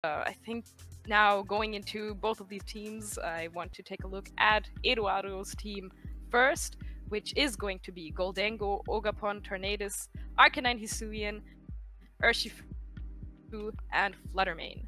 I think now going into both of these teams, I want to take a look at Eduardo's team first, which is going to be Goldengo, Ogapon, Tornadus, Arcanine Hisuian, Urshifu, and Fluttermane.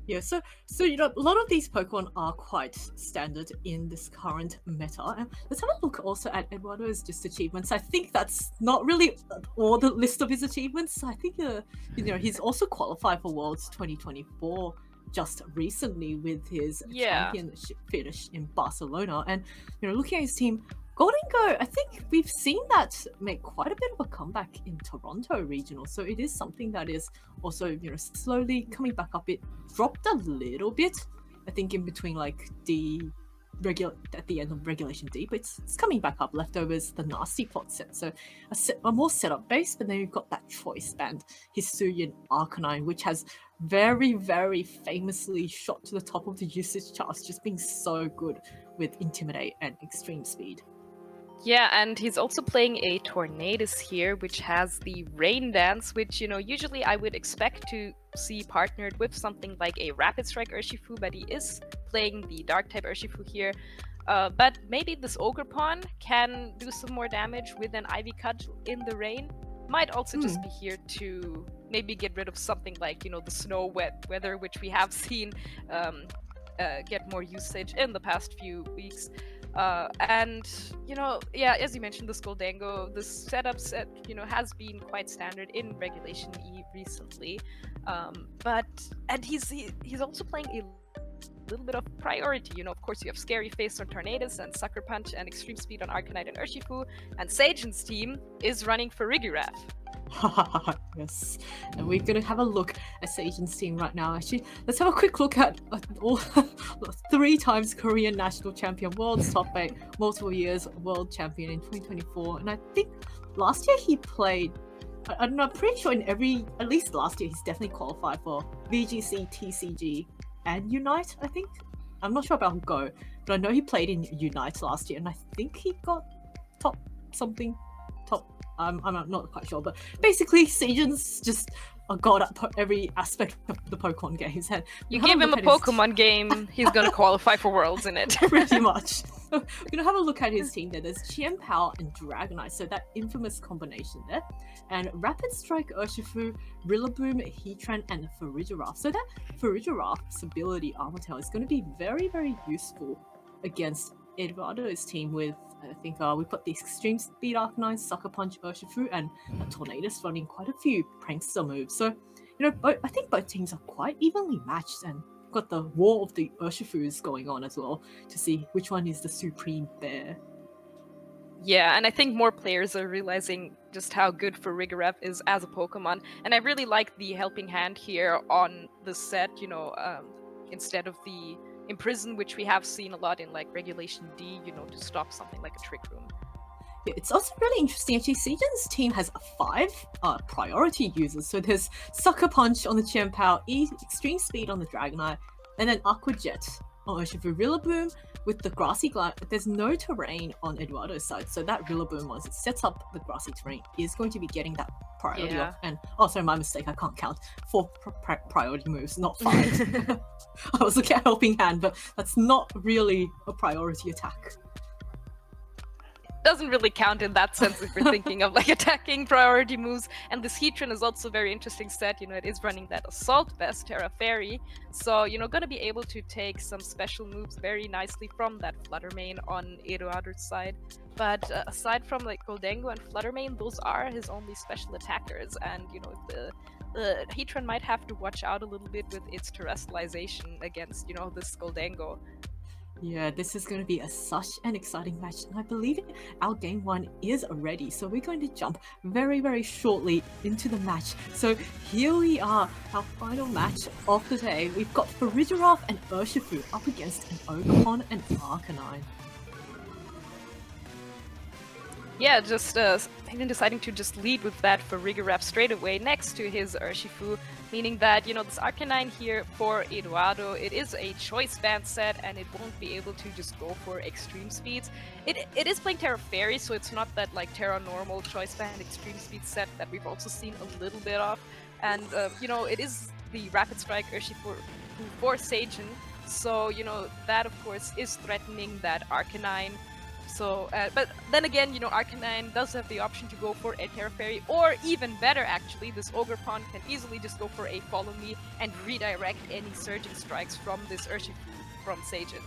Yeah, so you know, a lot of these Pokemon are quite standard in this current meta. And let's have a look also at Eduardo's just achievements. I think that's not really all the list of his achievements. I think you know, he's also qualified for Worlds 2024 just recently with his championship finish in Barcelona. And you know, looking at his team, Goldengo, I think we've seen that make quite a bit of a comeback in Toronto regional. So it is something that is also, you know, slowly coming back up. It dropped a little bit, I think, in between like at the end of Regulation D, but it's coming back up. Leftovers, the Nasty Plot set, so a more setup base, but then you've got that choice band, Hisuian Arcanine, which has very, very famously shot to the top of the usage charts, just being so good with Intimidate and Extreme Speed. Yeah, and he's also playing a Tornadus here, which has the Rain Dance, which, you know, usually I would expect to see partnered with something like a Rapid Strike Urshifu, but he is playing the Dark-type Urshifu here. But maybe this Ogrepawn can do some more damage with an Ivy Cut in the rain. Might also just be here to maybe get rid of something like, you know, the snow weather, which we have seen get more usage in the past few weeks. And, you know, yeah, as you mentioned, this Goldango, this setup set, you know, has been quite standard in Regulation E recently. And he's also playing a little bit of priority. You know, of course, you have Scary Face on Tornadus and Sucker Punch and Extreme Speed on Arcanine and Urshifu. And Sejun's team is running for Farigiraf. Yes, and we're going to have a look at Sejun's team right now. Actually, let's have a quick look at all 3 times Korean national champion, world's top 8, multiple years world champion in 2024. And I think last year he played, I'm not pretty sure at least last year, he's definitely qualified for VGC, TCG, and Unite, I think. I'm not sure about Go, but I know he played in Unite last year, and I think he got top. I'm not quite sure, but basically Sejun's just a god at every aspect of the Pokemon games. And you give him a Pokemon game, he's gonna qualify for Worlds in it. Pretty much. We're gonna have a look at his team there. There's Chien-Pao and Dragonite, so that infamous combination there. And Rapid Strike Urshifu, Rillaboom, Heatran, and Farigiraf. So that Farigiraf's ability, Armor Tail, is going to be very, very useful against Eduardo's team with, I think we put the Extreme Speed Arcanine, Sucker Punch Urshifu, and a Tornadus running quite a few prankster moves. So, you know, I think both teams are quite evenly matched, and got the war of the Urshifus going on as well to see which one is the supreme bear. Yeah, and I think more players are realizing just how good Farigiraf is as a Pokemon, and I really like the helping hand here on the set, you know, instead of the Imprison, which we have seen a lot in like Regulation D, you know, to stop something like a Trick Room. Yeah, it's also really interesting. Actually, Sejun's team has 5 priority users. So there's Sucker Punch on the Chien-Pao, Extreme Speed on the Dragonite, and then Aqua Jet on Urshifu. Rillaboom with the Grassy Glide, but there's no terrain on Eduardo's side. So that Rillaboom, once it sets up the grassy terrain, is going to be getting that priority off. And also, my mistake, I can't count 4 priority moves, not 5. I was looking at Helping Hand, but that's not really a priority attack. Doesn't really count in that sense if you're thinking of like attacking priority moves. And this Heatran is also a very interesting set. You know, it is running that Assault Vest, Terra Fairy, so you know, gonna be able to take some special moves very nicely from that Fluttermane on Eduardo's side. But aside from like Goldango and Fluttermane, those are his only special attackers, and you know, the Heatran might have to watch out a little bit with its terrestrialization against, you know, this Goldango. Yeah, this is going to be such an exciting match, and I believe our game 1 is ready, so we're going to jump very, very shortly into the match. So here we are, our final match of the day. We've got Farigiraf and Urshifu up against an Ogapon and Arcanine. Yeah, just even deciding to just lead with that Farigiraf straight away next to his Urshifu, meaning that, you know, this Arcanine here for Eduardo, it is a choice band set, and it won't be able to just go for extreme speeds. It is playing Terra Fairy, so it's not that like Terra normal choice band extreme speed set that we've also seen a little bit of. And, you know, it is the Rapid Strike Urshifu for Sejun. So, you know, that of course is threatening that Arcanine. So, but then again, you know, Arcanine does have the option to go for a Terra Fairy, or even better actually, this Ogerpon can easily just go for a Follow Me and redirect any Surging Strikes from this Urshifu from Sejun.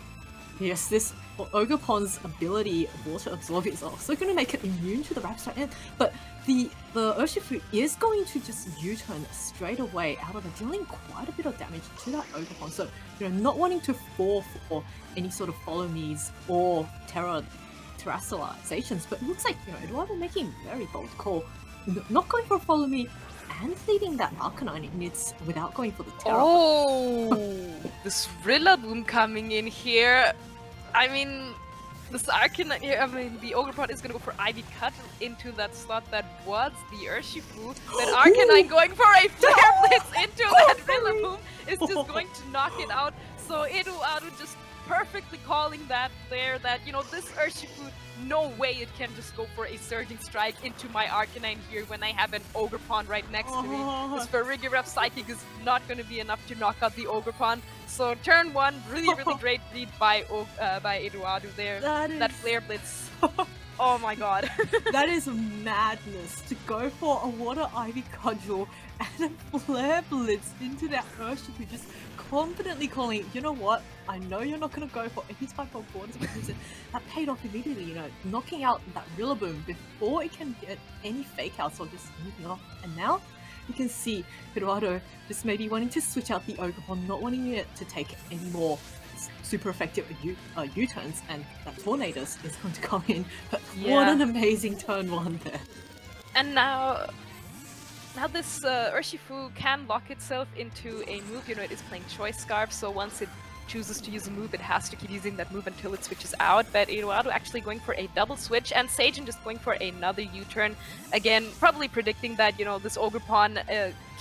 Yes, this Ogerpon's ability, Water Absorb, is also going to make it immune to the Rapid Strike, but the Urshifu is going to just U-turn straight away out of it, dealing quite a bit of damage to that Ogerpon. So, you know, not wanting to fall for any sort of Follow Me's or Terrasalizations, but it looks like, you know, Eduardo making a very bold call, not going for a Follow Me and leaving that Arcanine in its without going for the Terra. Oh, this Rillaboom coming in here. I mean, this Arcanine here, I mean, the Ogerpon is gonna go for Ivy Cut into that slot that was the Urshifu. That Arcanine going for a Flare Blitz into that Rillaboom is just going to knock it out. So Eduardo just perfectly calling that there, that, you know, this Urshifu, no way it can just go for a Surging Strike into my Arcanine here when I have an Ogerpon right next to me. This Farigiraf Psychic is not going to be enough to knock out the Ogerpon. So turn one, really great read by Eduardo there. That Flare Blitz. Oh my god. That is madness to go for a Water Ivy Cudgel and a Flare Blitz into that Urshifu, just confidently calling, you know what, I know you're not going to go for any type of Water Blitz. That paid off immediately, you know, knocking out that Rillaboom before it can get any fake outs or just moving off. And now you can see Eduardo just maybe wanting to switch out the Ogerpon, not wanting it to take any more super effective U-turns, and that Tornadus is going to come in. But what an amazing turn one there. And now this Urshifu can lock itself into a move. You know, it is playing Choice Scarf, so once it chooses to use a move, it has to keep using that move until it switches out. But Eduardo actually going for a double switch, and Sejun just going for another U-turn. Again, probably predicting that, you know, this Ogerpon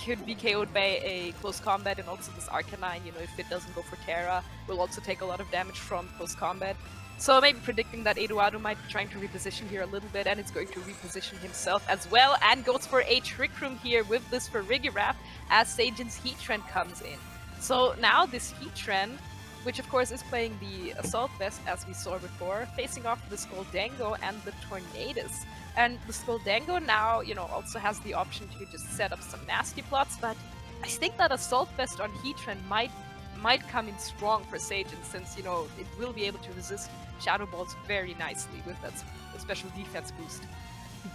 could be KO'd by a close combat, and also this Arcanine, you know, if it doesn't go for Terra, will also take a lot of damage from close combat. So maybe predicting that Eduardo might be trying to reposition here a little bit, and it's going to reposition himself as well, and goes for a Trick Room here with this Farigiraf as Sejun's Heatran comes in. So now this Heatran, which of course is playing the Assault Vest as we saw before, facing off the Skoldango and the Tornadus. And the Skoldango now, you know, also has the option to just set up some nasty plots, but I think that Assault Vest on Heatran might come in strong for Sejun, since, you know, it will be able to resist Shadow Balls very nicely with that special defense boost.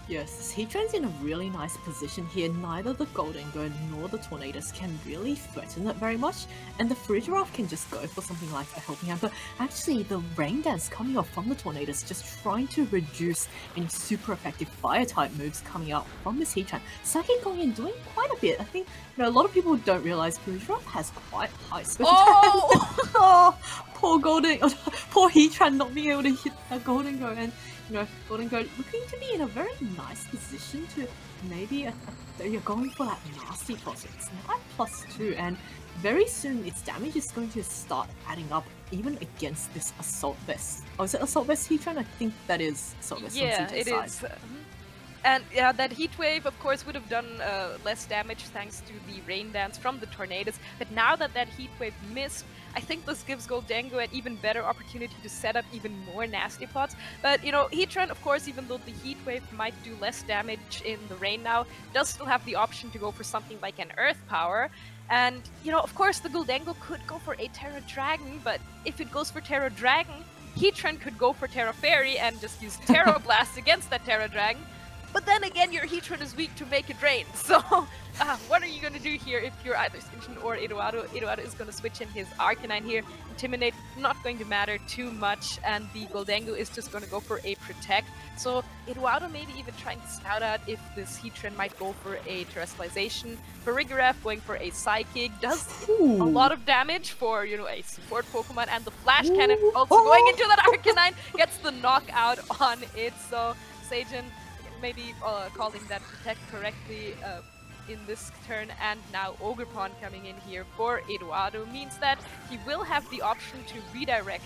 Yes, Heatran's in a really nice position here. Neither the Gholdengo nor the Tornadus can really threaten it very much, and the Farigiraf can just go for something like a Helping Hand. But actually, the Rain Dance coming off from the Tornadus, just trying to reduce any super effective Fire-type moves coming out from this Heatran. Psychic going in, doing quite a bit. I think, you know, a lot of people don't realize Farigiraf has quite high special attack. Oh, poor poor Heatran not being able to hit a Gholdengo, and you know, Gholdengo looking to be in a very nice position to maybe you're going for that nasty plus. It's now +2, and very soon its damage is going to start adding up even against this Assault Vest. Oh, is it Assault Vest Heatran? I think that is Assault Vest. Yeah, it is. And yeah, that Heat Wave, of course, would have done less damage thanks to the Rain Dance from the Tornadus. But now that that Heat Wave missed, I think this gives Gholdengo an even better opportunity to set up even more nasty plots. But, you know, Heatran, of course, even though the Heat Wave might do less damage in the rain now, does still have the option to go for something like an Earth Power. And, you know, of course, the Gholdengo could go for a Terra Dragon, but if it goes for Terra Dragon, Heatran could go for Terra Fairy and just use Terra Blast against that Terra Dragon. But then again, your Heatran is weak to make it rain, so what are you going to do here if you're either Sejun or Eduardo? Eduardo is going to switch in his Arcanine here. Intimidate, not going to matter too much, and the Gholdengo is just going to go for a Protect. So Eduardo maybe even trying to scout out if this Heatran might go for a Terrestrialization. Farigiraf going for a Psychic, does a lot of damage for, you know, a support Pokemon, and the Flash Cannon also going into that Arcanine, gets the knockout on it, so Sejun maybe calling that Protect correctly in this turn, and now Ogerpon coming in here for Eduardo means that he will have the option to redirect.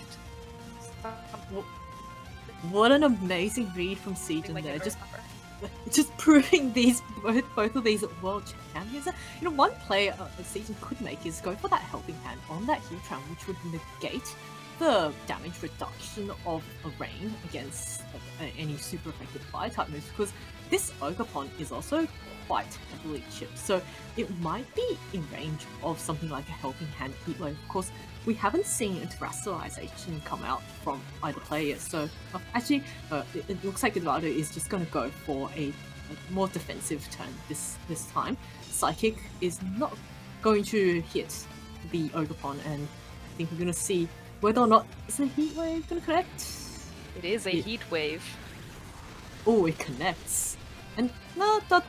What an amazing read from Sejun like there. Just just proving both of these world champions. You know, one play a Sejun could make is go for that helping hand on that Heatran, which would negate the damage reduction of a rain against any super effective fire type moves, because this Ogerpon is also quite heavily chipped, so it might be in range of something like a helping hand Heatwave. Of course, we haven't seen a terrestrialization come out from either player, so actually it looks like Eduardo is just going to go for a more defensive turn this time. Psychic is not going to hit the Ogerpon, and I think we're going to see whether or not is the Heat Wave going to connect. It is a Heat Wave. Oh, it connects. And no, that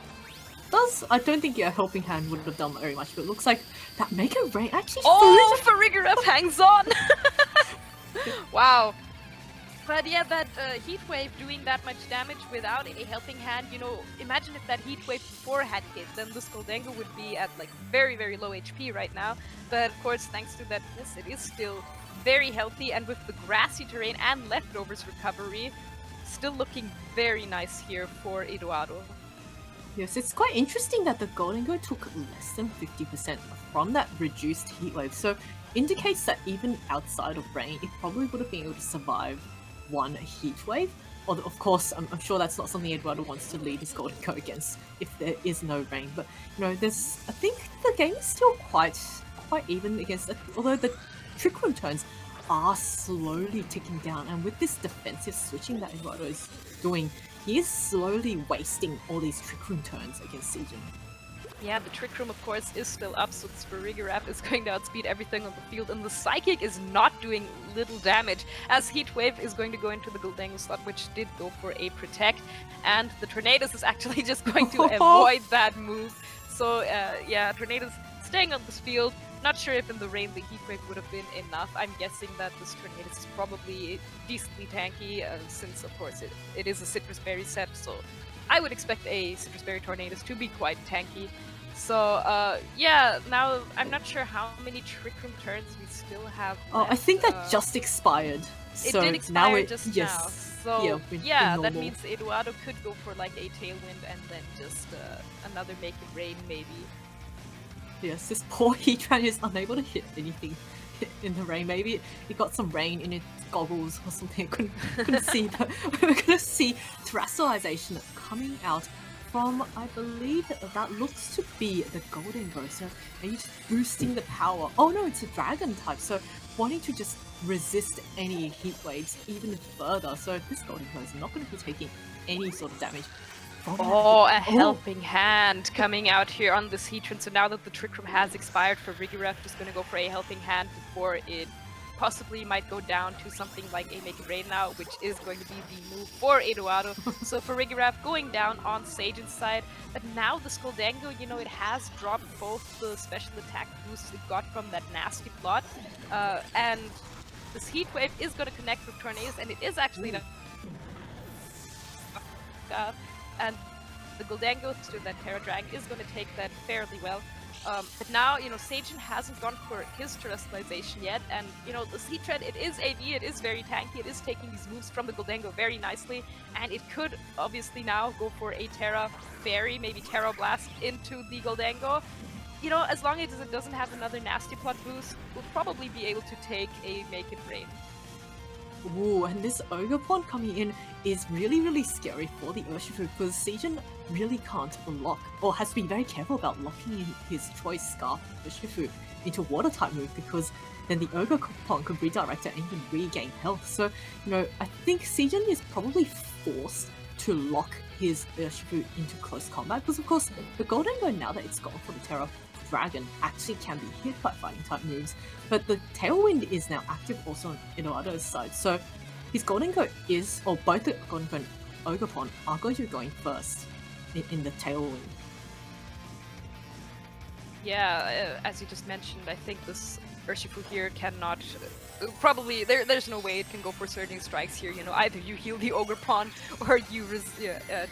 does. I don't think your helping hand would have done very much, but it looks like that Mega Ray actually. Oh, Farigiraf hangs on! Wow. But yeah, that Heat Wave doing that much damage without a helping hand, you know, imagine if that Heat Wave before had hit, then this Goldengo would be at like very, very low HP right now. But of course, thanks to that miss, it is still very healthy, and with the grassy terrain and leftovers recovery, still looking very nice here for Eduardo. Yes, it's quite interesting that the Goldengo took less than 50% from that reduced heat wave, so indicates that even outside of rain, it probably would have been able to survive one heat wave. Although, of course, I'm sure that's not something Eduardo wants to lead his Goldengo against if there is no rain. But you know, I think the game is still quite even against it, although the Trick Room turns are slowly ticking down, and with this defensive switching that Eduardo is doing, he is slowly wasting all these Trick Room turns against Sejun. Yeah, the Trick Room, of course, is still up, so the Farigiraf is going to outspeed everything on the field, and the Psychic is not doing little damage, as Heat Wave is going to go into the Goldengo slot, which did go for a Protect, and the Tornadus is actually just going to avoid that move. So, yeah, Tornadus staying on this field. Not sure if in the rain the Heat Wave would have been enough. I'm guessing that this Tornadus is probably decently tanky, since, of course, it is a Citrus Berry set, so I would expect a Citrus Berry Tornadus to be quite tanky. So, yeah, now I'm not sure how many Trick Room turns we still have left. Oh, I think that just expired. So it did expire now just yes. now. So, yeah, that means Eduardo could go for like a Tailwind and then just another Make It Rain, maybe. Yes, this poor Heatran is unable to hit anything in the rain. Maybe it got some rain in its goggles or something. I couldn't see, but we're going to see terrestrialization coming out from, I believe that looks to be the Goldengo. So are you just boosting the power? Oh no, it's a dragon type. So wanting to just resist any heat waves even further. So this Goldengo is not going to be taking any sort of damage. Oh, a helping hand coming out here on this Heatran. So now that the Trick Room has expired, for Farigiraf just going to go for a helping hand before it possibly might go down to something like a Make It Rain now, which is going to be the move for Eduardo. So Farigiraf going down on Sejun's side, but now the Goldengo, you know, it has dropped both the special attack boosts it got from that nasty plot, and this Heat Wave is going to connect with Tornadus, and it is actually and the Goldengo through that Terra Dragon is going to take that fairly well. But now, you know, Sejun hasn't gone for his terrestrialization yet, and, you know, the Heatran, it is AV, it is very tanky, it is taking these moves from the Goldengo very nicely, and it could obviously now go for a Terra Fairy, maybe Terra Blast into the Goldengo. You know, as long as it doesn't have another Nasty Plot boost, we'll probably be able to take a Make It Rain. Ooh, and this Ogerpon coming in is really, really scary for the Urshifu, because Sejun really can't lock, or has to be very careful about locking in his choice Scarf Urshifu into Water type move, because then the Ogerpon could redirect it and even regain health. So, you know, I think Sejun is probably forced to lock his Urshifu into close combat, because of course the Goldengo, now that it's gone for the Terra Dragon, actually can be hit by fighting type moves, but the Tailwind is now active also on Eduardo's side, so his Goldengo is, or both the Goldengo and Ogerpon are going to be going first in the Tailwind. Yeah, as you just mentioned, I think this Urshifu here cannot, probably, there's no way it can go for Surging Strikes here, you know, either you heal the Ogerpon or you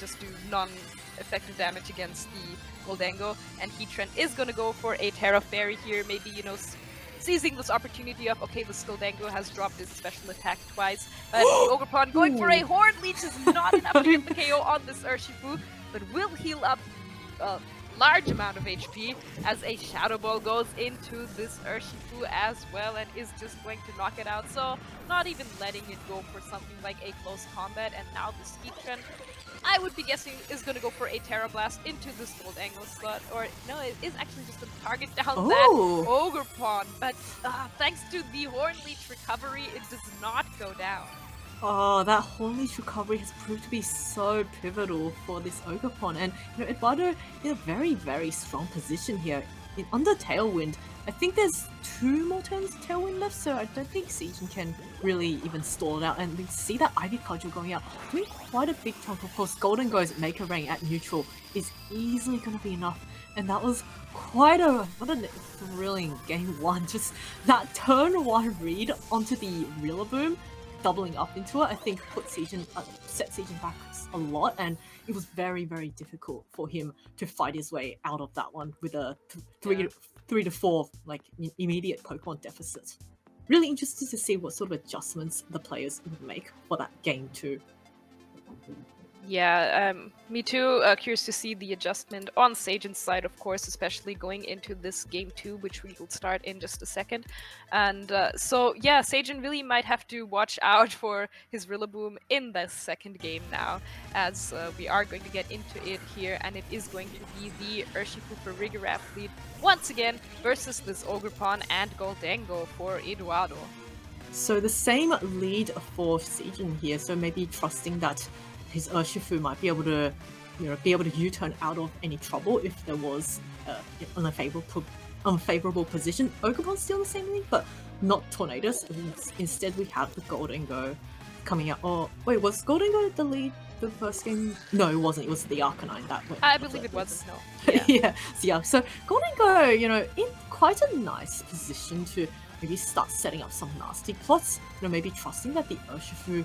just do non-effective damage against the Goldengo, and Heatran is gonna go for a Terra Fairy here, maybe, you know, seizing this opportunity of, okay, the Skoldango has dropped his special attack twice, but the Ogerpon going for a Horn Leech is not enough to get the KO on this Urshifu, but will heal up a large amount of HP as a Shadow Ball goes into this Urshifu as well and is just going to knock it out. So not even letting it go for something like a close combat, and now this Heatran, I would be guessing, is going to go for a Terra Blast into this Gholdengo slot, or no, it is actually just going to target down that Ogerpon, but thanks to the Horn Leech recovery, it does not go down. Oh, that Horn Leech recovery has proved to be so pivotal for this Ogerpon, and Eduardo in a very, very strong position here. Under Tailwind, I think there's 2 more turns of Tailwind left, so I don't think Sejun can really even stall it out. And we see that Ivy Cudgel going out, doing quite a big chunk. Of course, Gholdengo's Maker Ring at neutral is easily going to be enough, and that was quite a thrilling game 1. Just that turn 1 read onto the Rillaboom, doubling up into it, I think set Sejun back a lot, and it was very, very difficult for him to fight his way out of that one with a 3 to 4 like immediate Pokemon deficit. Really interested to see what sort of adjustments the players would make for that game too. Yeah, me too. Curious to see the adjustment on Sejun's side, of course, especially going into this game 2, which we will start in just a second. And so, yeah, Sejun really might have to watch out for his Rillaboom in the second game now, as we are going to get into it here, and it is going to be the Urshifu for Farigiraf lead once again versus this Ogerpon and Gholdengo for Eduardo. So the same lead for Sejun here, so maybe trusting that his Urshifu might be able to, U-turn out of any trouble if there was an unfavorable position. Ogerpon's still the same lead, but not Tornadus. Instead, we have the Gholdengo coming out. Oh, wait, was Gholdengo the lead the first game? No, it wasn't. It was the Arcanine that went. I believe it was. No. Yeah. So Gholdengo, in quite a nice position to maybe start setting up some nasty plots. Maybe trusting that the Urshifu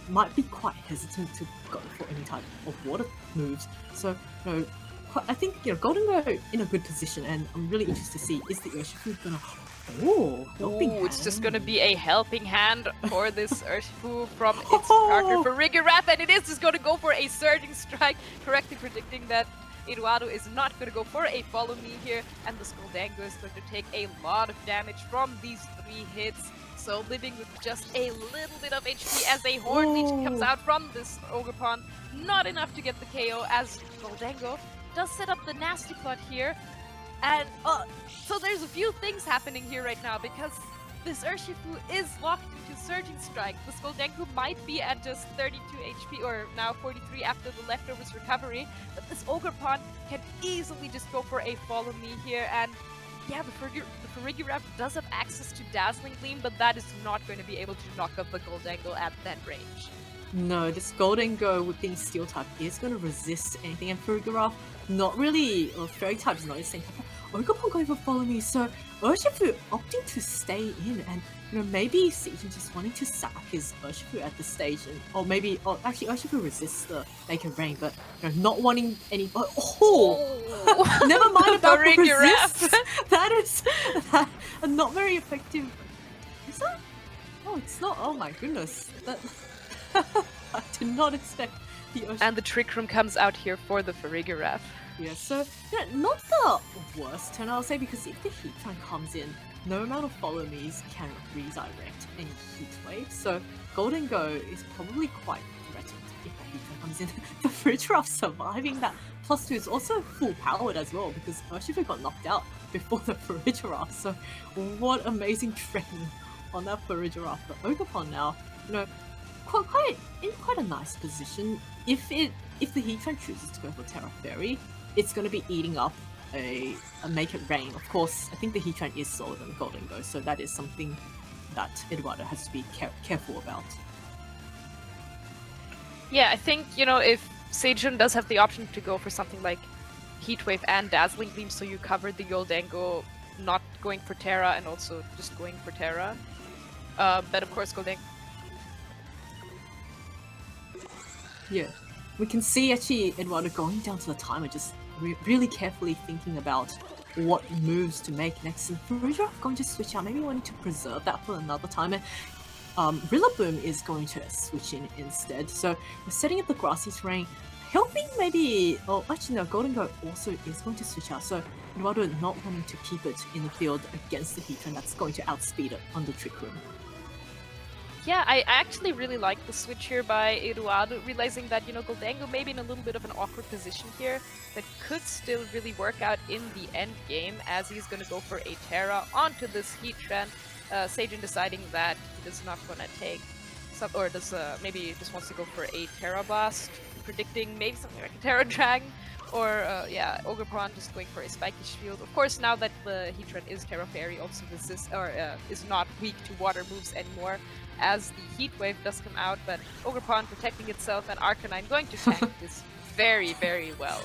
might be quite hesitant to go for any type of water moves. So, I think Gholdengo in a good position, and I'm really interested to see, is the Urshifu gonna helping hand? It's just gonna be a helping hand for this Urshifu from its partner for Farigiraf, and it is just gonna go for a Surging Strike, correctly predicting that Eduardo is not going to go for a Follow Me here, and the Gholdengo is going to take a lot of damage from these 3 hits. So living with just a little bit of HP as a Horn Leech comes out from this Ogerpon. Not enough to get the KO, as Gholdengo does set up the nasty plot here. And so there's a few things happening here right now, because this Urshifu is locked into Surging Strike. The Gholdengo might be at just 32 HP, or now 43 after the leftovers recovery, but this Ogerpon can easily just go for a Follow Me here, and yeah, the Farigiraf does have access to Dazzling Gleam, but that is not going to be able to knock up the Gholdengo at that range. No, this Gholdengo with being Steel type is going to resist anything, and Farigiraf not really, or Fairy type is not the same type. Ogerpon going for Follow Me, so Urshifu opting to stay in, and maybe Sejun just wanting to sack his Urshifu at this stage, and actually Urshifu resists the Maker Rain, but not wanting any. Never mind about the resist. That is not very effective. Is that? Oh, it's not. Oh my goodness. That I did not expect the Urshifu. And the Trick Room comes out here for the Farigiraf. Yeah, so not the worst turn, I'll say, because if the Heatran comes in, no amount of Follow Me's can redirect any Heat Wave, so Gholdengo is probably quite threatened if the Heatran comes in. The Farigiraf surviving that +2 is also full powered as well, because Urshifu got knocked out before the Farigiraf, so what amazing training on that Farigiraf. But Ogerpon now, quite a nice position. If the Heatran chooses to go for Terra Fairy, it's going to be eating up a Make It Rain. Of course, I think the Heatran is slower than Gholdengo, so that is something that Eduardo has to be careful about. Yeah, I think, if Sejun does have the option to go for something like Heat Wave and Dazzling Gleam, so you cover the Gholdengo not going for Terra and also just going for Terra. But of course, Gholdengo... Yeah, we can see actually Eduardo going down to the timer, just really carefully thinking about what moves to make next. And Farudra going to switch out, maybe wanting to preserve that for another time. And Rillaboom is going to switch in instead. So we're setting up the grassy terrain, helping maybe, oh actually no, Golden Goat also is going to switch out. So Eduardo not wanting to keep it in the field against the Heatran that's going to outspeed it on the Trick Room. Yeah, I actually really like the switch here by Eduardo, realizing that, you know, Goldango may be in a little bit of an awkward position here, but could still really work out in the end game, as he's going to go for a Terra onto this Heatran. Sejun deciding that he does not want to take some, or does maybe just wants to go for a Terra Blast, predicting maybe something like a Terra Dragon, or yeah, Ogerpon just going for a Spiky Shield. Of course, now that the Heatran is Terra Fairy, also resists or is not weak to water moves anymore, as the Heat Wave does come out, but Ogerpon protecting itself and Arcanine going to tank this very, very well.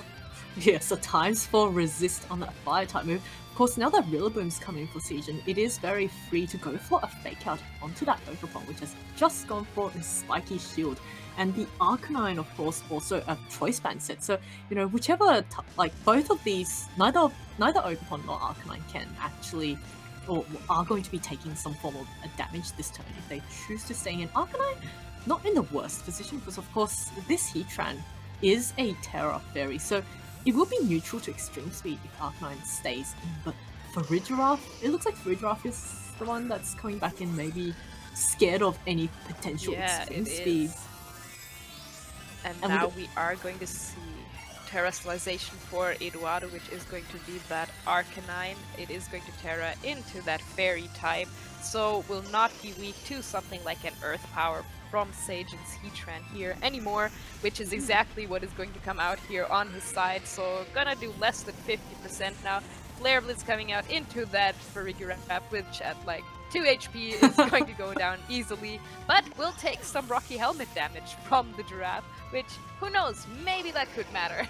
Yeah, so times for resist on that fire type move. Of course, now that Rillaboom's coming for Sejun, it is very free to go for a fake out onto that Ogerpon, which has just gone for a Spiky Shield. And the Arcanine, of course, also a choice band set. So, you know, whichever, like both of these, neither Ogerpon nor Arcanine can actually, or are going to be taking some form of a damage this turn if they choose to stay in. Arcanine, not in the worst position, because of course this Heatran is a Terra Fairy, so it will be neutral to extreme speed if Arcanine stays in. But for Farigiraf, it looks like Farigiraf is the one that's coming back in, maybe scared of any potential extreme speed. And now we are going to see Terastallization for Eduardo, which is going to be that Arcanine. It is going to Terra into that Fairy type, so will not be weak to something like an Earth Power from Sejun's Heatran here anymore, which is exactly what is going to come out here on his side, so gonna do less than 50% now. Flare Blitz coming out into that Farigiraf, which at like 2 HP is going to go down easily, but will take some Rocky Helmet damage from the Giraffe, which, who knows, maybe that could matter.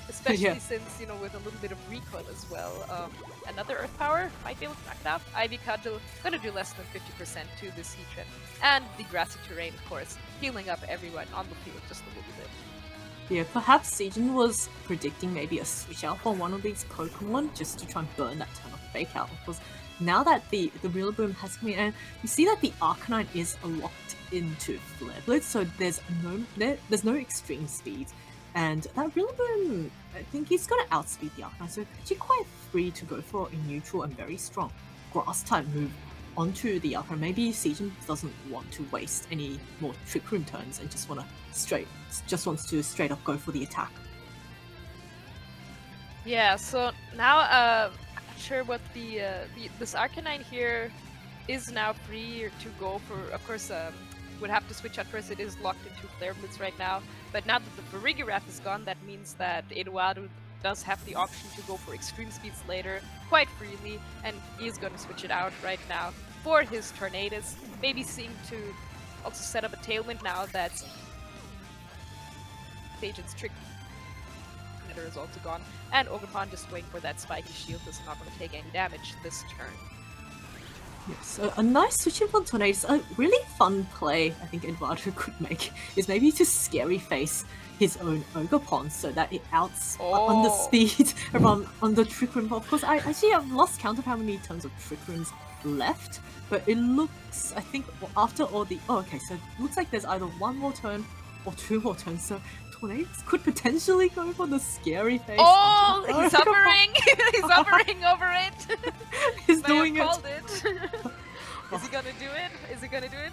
Especially since, you know, with a little bit of recoil as well. Another Earth Power might be able to knock it out. Ivy Cudgel gonna do less than 50% to this Heatran. And the grassy terrain, of course, healing up everyone on the field just a little bit. Yeah, perhaps Sejun was predicting maybe a switch out for one of these Pokemon just to try and burn that turn of fake out. Because now that the Rillaboom has come in, and you see that the Arcanine is locked into Flare Blitz, so there's no extreme speed. And that Rillaboom, I think he's going to outspeed the Arcanine, so actually quite free to go for a neutral and very strong grass type move onto the Arcanine. Maybe Sejun doesn't want to waste any more Trick Room turns and just wants to straight up go for the attack. Yeah, so now I'm not sure what this Arcanine here is now free to go for. Of course, would have to switch out first. It is locked into Flare Blitz right now, but now that the Farigiraf is gone, that means that Eduardo does have the option to go for extreme speeds later quite freely, and he is going to switch it out right now for his Tornadus, maybe seeing to also set up a Tailwind now that Sejun's Trick is also gone, and Ogerpon just waiting for that Spiky Shield. Is not going to take any damage this turn. Yes, so a nice switch in from Tornadus. A really fun play I think Eduardo could make is maybe to scary face his own Ogerpon so that it outs on the speed around on the Trick Room. Of course, I actually have lost count of how many turns of Trick Rooms left, but it looks, I think after all the okay, so it looks like there's either one more turn or two more turns, so Tornadus could potentially go for the scary face. Oh, he's hovering! He's hovering over it! He's doing it! Is he gonna do it? Is he gonna do it?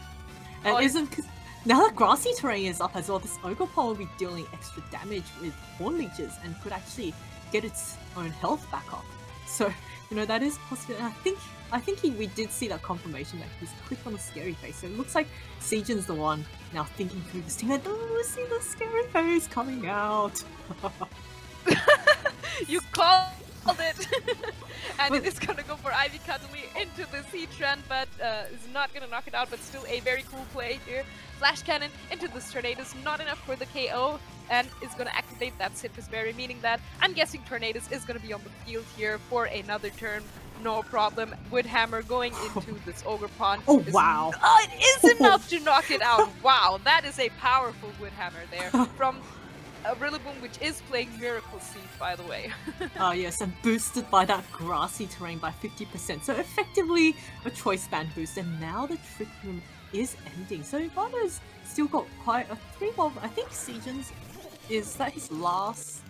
And isn't, because now that grassy terrain is up as well, this Ogerpon will be dealing extra damage with Horn Leeches and could actually get its own health back up. So, you know, that is possible. And I think we did see that confirmation that he's clicked on the scary face. So it looks like Sejun's the one now thinking through this thing, like, oh, see the scary face coming out. You called it! And it is gonna go for Ivy Cuddly into the Heatran, but is not gonna knock it out, but still a very cool play here. Flash Cannon into this Tornadus, not enough for the KO, and is gonna activate that Citrus Berry, meaning that I'm guessing Tornadus is gonna be on the field here for another turn. No problem. Woodhammer going into this Ogerpon. Oh, wow. It is enough to knock it out. Wow, that is a powerful Woodhammer there from a Rillaboom which is playing Miracle Seed, by the way. Yes, and boosted by that grassy terrain by 50%. So effectively a choice band boost, and now the Trick Room is ending. So Eduardo's still got quite a 3 of, I think Sejun's, is that his last?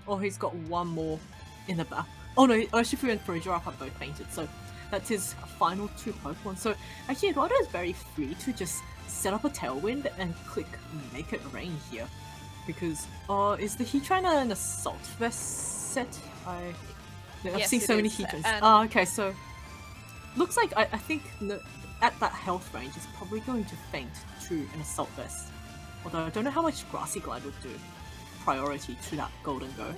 Or he's got one more in the back. Oh no, Urshifu and Furugiwara have both fainted, so that's his final 2 Pokemon. So actually Eduardo is very free to just set up a Tailwind and click Make It Rain here. Because, is the Heatran an Assault Vest set? I've Yes, seen it so many is, Heatrans. and- Okay, so looks like I think at that health range it's probably going to faint to an Assault Vest. Although I don't know how much Grassy Glide would do. Priority to that Golden Go.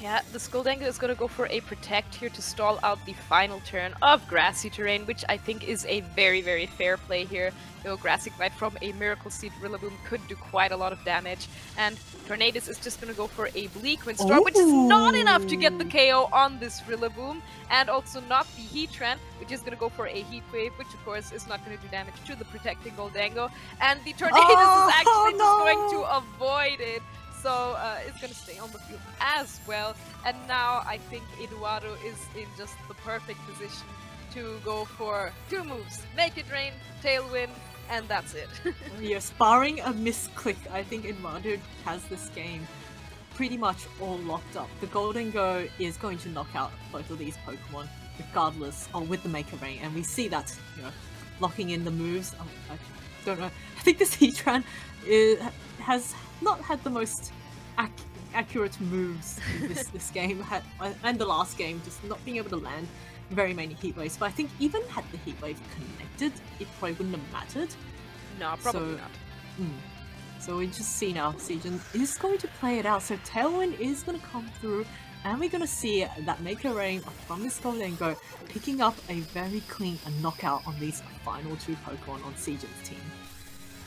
Yeah, the Skoldengo is going to go for a Protect here to stall out the final turn of Grassy Terrain, which I think is a very, very fair play here. You know, Grassy Glide from a Miracle Seed Rillaboom could do quite a lot of damage, and Tornadus is just going to go for a Bleak Windstorm, which is not enough to get the KO on this Rillaboom, and also not the Heatran, which is going to go for a Heat Wave, which of course is not going to do damage to the protecting Goldango, and the Tornadus is actually just going to avoid it. So it's going to stay on the field as well. And now I think Eduardo is in just the perfect position to go for 2 moves. Make It Rain, Tailwind, and that's it. Yes, barring a misclick, I think Eduardo has this game pretty much all locked up. The Golden Go is going to knock out both of these Pokemon, regardless, with the Make It Rain. And we see that, you know, locking in the moves. I don't know. I think this Heatran has not had the most accurate moves in this game, and the last game, just not being able to land very many Heat Waves. But I think even had the Heat Wave connected, it probably wouldn't have mattered. No, probably not. So we just see now Sejun is going to play it out. So Tailwind is going to come through, and we're going to see that Make It Rain from this Goldango picking up a very clean knockout on these final 2 Pokemon on Sejun's team.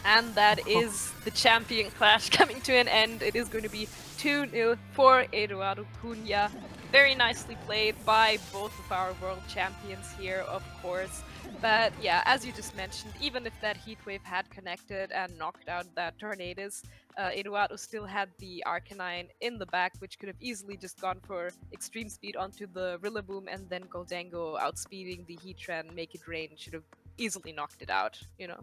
And that is the champion clash coming to an end. It is going to be 2-0 for Eduardo Cunha. Very nicely played by both of our world champions here, of course. But yeah, as you just mentioned, even if that Heat Wave had connected and knocked out that Tornadus, Eduardo still had the Arcanine in the back, which could have easily just gone for extreme speed onto the Rillaboom, and then Goldango outspeeding the Heatran, Make It Rain should have easily knocked it out, you know?